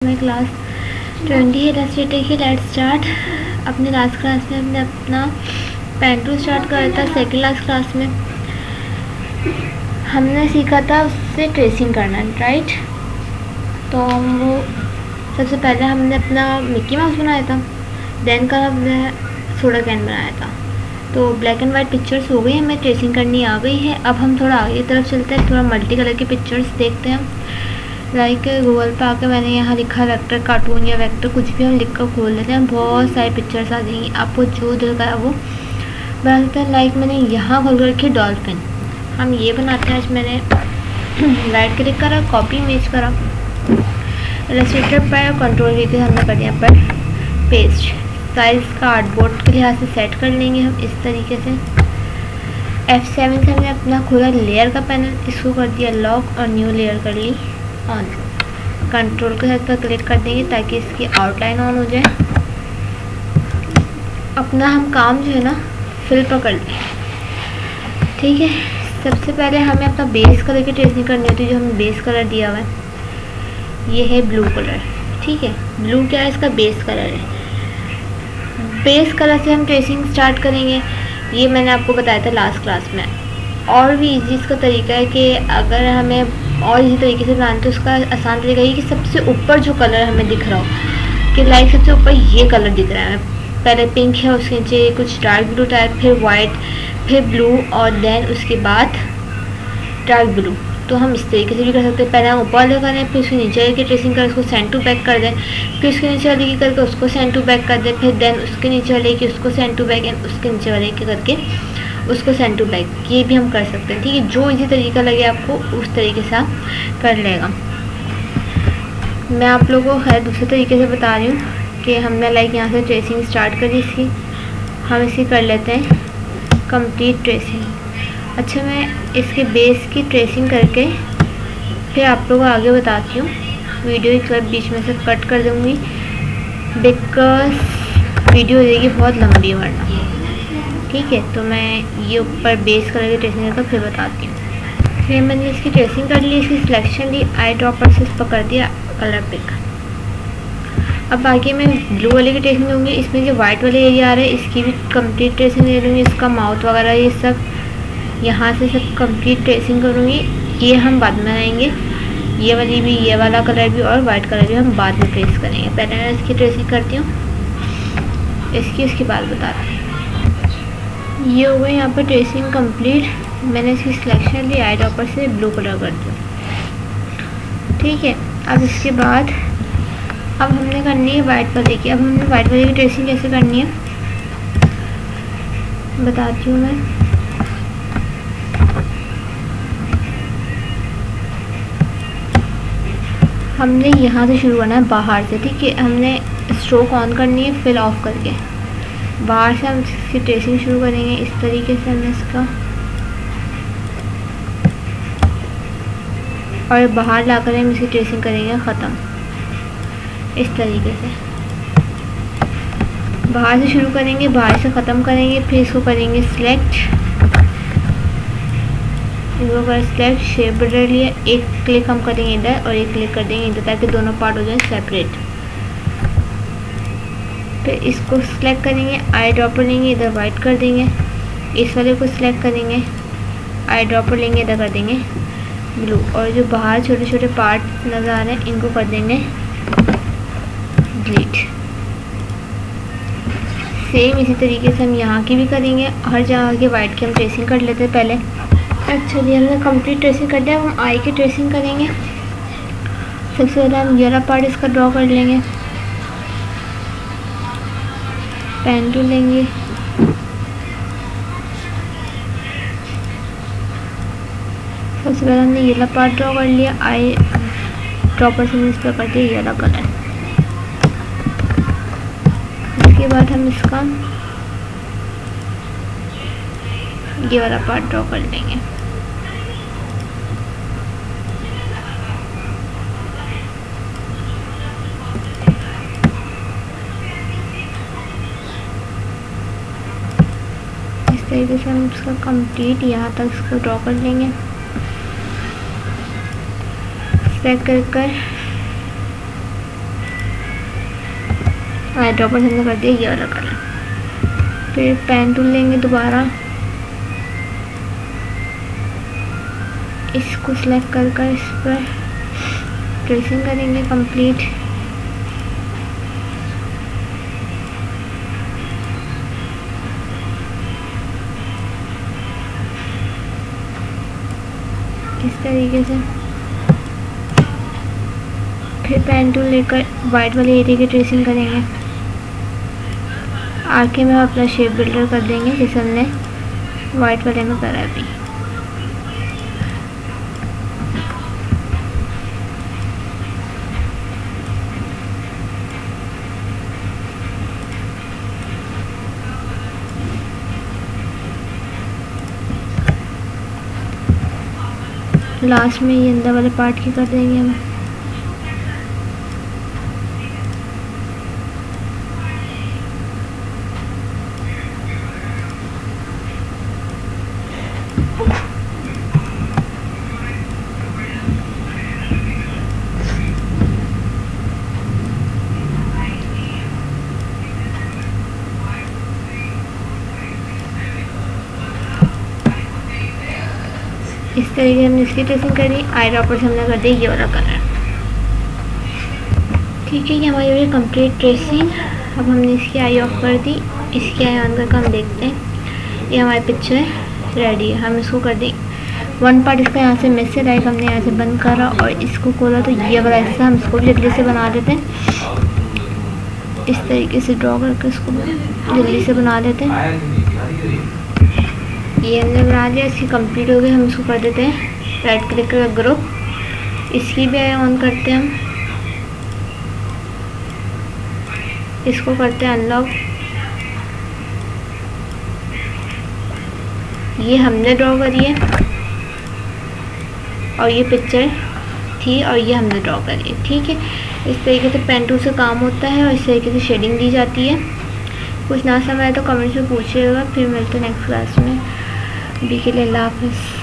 मैं क्लास 20 है। देखिए लेट्स स्टार्ट। अपनी लास्ट क्लास में हमने अपना पेन टूल स्टार्ट करा था। सेकेंड लास्ट क्लास में हमने सीखा था उससे ट्रेसिंग करना, राइट। तो हम वो सबसे पहले हमने अपना मिक्की माउस बनाया था, देन का हमने सोडा कैन बनाया था। तो ब्लैक एंड वाइट पिक्चर्स हो गई, हमें ट्रेसिंग करनी आ गई है। अब हम थोड़ा आगे की तरफ चलते हैं, थोड़ा मल्टी कलर की पिक्चर्स देखते हैं। लाइक गूगल पे आके मैंने यहाँ लिखा वेक्टर कार्टून या वेक्टर कुछ भी हम लिख कर खोल लेते हैं, बहुत सारी पिक्चर्स आ जाएंगी। आपको जो दिल करा वो बना सकते हैं। लाइक मैंने यहाँ खोल कर रखी डॉल्फिन, हम ये बनाते हैं। आज मैंने राइट क्लिक करा, कॉपी इमेज करा, इलस्ट्रेटर पर कंट्रोल लेके हमने कर दिया पर पेस्ट। साइज का आर्टबोर्ड के लिहाज से सेट कर लेंगे हम इस तरीके से। F7 से हमने अपना खोला लेयर का पैनल, इसको कर दिया लॉक और न्यू लेयर कर ली ऑन। कंट्रोल के साथ पर क्लिक कर देंगे ताकि इसकी आउटलाइन ऑन हो जाए। अपना हम काम जो है ना फिल पर कर लें, ठीक है। सबसे पहले हमें अपना बेस कलर की ट्रेसिंग करनी होती है, जो हमें बेस कलर दिया हुआ है ये है ब्लू कलर, ठीक है। ब्लू क्या है, इसका बेस कलर है। बेस कलर से हम ट्रेसिंग स्टार्ट करेंगे, ये मैंने आपको बताया था लास्ट क्लास में। और भी इजी इसका तरीका है कि अगर हमें और इसी तरीके से बनाना तो उसका आसान तरीका ये कि सबसे ऊपर जो कलर हमें दिख रहा हो, कि लाइक सबसे ऊपर ये कलर दिख रहा है, पहले पिंक है, उसके नीचे कुछ डार्क ब्लू टाइप, फिर वाइट, फिर ब्लू और देन उसके बाद डार्क ब्लू। तो हम इस तरीके से भी कर सकते हैं। पहले हम ऊपर वाले करें, फिर उसके नीचे वाले की ट्रेसिंग करें, उसको सेंड टू बैक कर दें, फिर उसके नीचे वाले की करके उसको सेंड टू बैक कर दें, फिर देन उसके नीचे वाले की उसको सेंड टू बैक एंड उसके नीचे वाले की करके उसको सेंड टू बैक, ये भी हम कर सकते हैं, ठीक है। जो इजी तरीका लगे आपको उस तरीके से आप कर लेगा। मैं आप लोगों को खैर दूसरे तरीके से बता रही हूँ कि हमने लाइक यहाँ से ट्रेसिंग स्टार्ट करी इसकी, हम इसकी कर लेते हैं कंप्लीट ट्रेसिंग। अच्छा, मैं इसके बेस की ट्रेसिंग करके फिर आप लोगों को आगे बताती हूँ। वीडियो की क्लिप बीच में से कट कर दूँगी बिकॉज वीडियो हो जाएगी बहुत लंबी वरना, ठीक है। तो मैं ये ऊपर बेस कलर की ट्रेसिंग करके फिर बताती हूँ। फिर मैंने इसकी ट्रेसिंग कर ली, इसकी सिलेक्शन ली, आई ड्रॉपर से इस पर कर दिया कलर पिक। अब आगे मैं ब्लू वाले की ट्रेसिंग लूँगी, इसमें जो वाइट वाले एरिया आ रहा है इसकी भी कंप्लीट ट्रेसिंग ले लूँगी, इसका माउथ वगैरह ये सब यहाँ से सब कंप्लीट ट्रेसिंग करूँगी। ये हम बाद में आएंगे, ये वाली भी, ये वाला कलर भी और वाइट कलर भी हम बाद में ट्रेस करेंगे। पहले मैं इसकी ट्रेसिंग करती हूँ, इसकी उसके बाद बताती हूँ। ये हो गई यहाँ पर ट्रेसिंग कंप्लीट। मैंने इसकी सिलेक्शन ली, आई ड्रॉपर से ब्लू कलर कर दिया, ठीक है। अब इसके बाद अब हमने करनी है वाइट वाले की। अब हमने वाइट वाले की ट्रेसिंग कैसे करनी है बताती हूँ मैं। हमने यहाँ से शुरू करना है बाहर से, ठीक है। हमने स्ट्रोक ऑन करनी है फिल ऑफ करके, बाहर से हम इसकी ट्रेसिंग शुरू करेंगे। इस तरीके से हमने इसका और बाहर लाकर हम इसकी ट्रेसिंग करेंगे ख़त्म। इस तरीके से बाहर से शुरू करेंगे, बाहर से ख़त्म करेंगे, फिर इसको करेंगे सिलेक्ट, इसको कर सिलेक्ट, शेप बदल लिया, एक क्लिक हम करेंगे इधर और एक क्लिक कर देंगे इधर ताकि दोनों पार्ट हो जाए सेपरेट। फिर इसको सिलेक्ट करेंगे, आई ड्रॉपर लेंगे, इधर वाइट कर देंगे, इस वाले को सिलेक्ट करेंगे, आई ड्रॉपर लेंगे, इधर कर देंगे ब्लू, और जो बाहर छोटे छोटे पार्ट नज़र आ रहे हैं इनको कर देंगे डिलीट। सेम इसी तरीके से हम यहाँ की भी करेंगे, हर जगह के वाइट की हम ट्रेसिंग कर लेते हैं पहले। अच्छा जी, हमने कंप्लीट ट्रेसिंग कर दिया। हम आई की ट्रेसिंग करेंगे। सबसे पहले हम ये वाला पार्ट इसका ड्रॉ कर लेंगे, पेन टूल लेंगे, सबसे पहले हमने ये वाला पार्ट ड्रॉ कर लिया, आई ड्रॉपर से इस पर कर दिया ये वाला कलर। इसके बाद हम इसका ये वाला पार्ट ड्रॉ कर लेंगे। इस तरीके से हम इसका कंप्लीट यहाँ तक इसको ड्रॉ कर लेंगे। सेट कर आई ड्रॉपर हमने कर दिया ये वाला कलर। फिर पेन टूल लेंगे दोबारा, इसको सिलेक्ट कर इस पर ट्रेसिंग करेंगे कंप्लीट। इस तरीके से। फिर पेन टूल लेकर वाइट वाले एरिया की ट्रेसिंग करेंगे। आगे में अपना शेप बिल्डर कर देंगे जैसे हमने वाइट वाले में करा अभी। लास्ट में ये अंदर वाले पार्ट की कर देंगे हम। इस तरीके हमने इसकी ट्रेसिंग करी। आई ड्रॉपर से हमने कर दिया ये वाला कलर। ठीक है, ये हमारी हुई कंप्लीट ट्रेसिंग। अब हमने इसकी आई ऑफ कर दी, इसकी आई ऑन करके हम देखते हैं। ये हमारी पिक्चर रेडी है। हम इसको कर दें वन पार्ट इसका यहाँ से मिस से लाइक हमने यहाँ से बंद करा और इसको खोला तो ये वाला हिस्सा हम इसको भी जल्दी से बना देते हैं। इस तरीके से ड्रॉ करके इसको जल्दी से बना देते हैं। ये हमने बना लिया, इसकी कंप्लीट हो गई। हम इसको कर देते हैं राइट क्लिक कर ग्रुप, इसकी भी ऑन करते हैं हम। इसको करते हैं अनलॉक। ये हमने ड्रॉ करी है और ये पिक्चर थी और ये हमने ड्रॉ करी है। ठीक है, इस तरीके से पेन टूल से काम होता है और इस तरीके से शेडिंग दी जाती है। कुछ ना समझ आए तो कमेंट्स में पूछिएगा। फिर मिलते हैं नेक्स्ट क्लास में। अभी के लिए अल्लाह हाफ़िज़।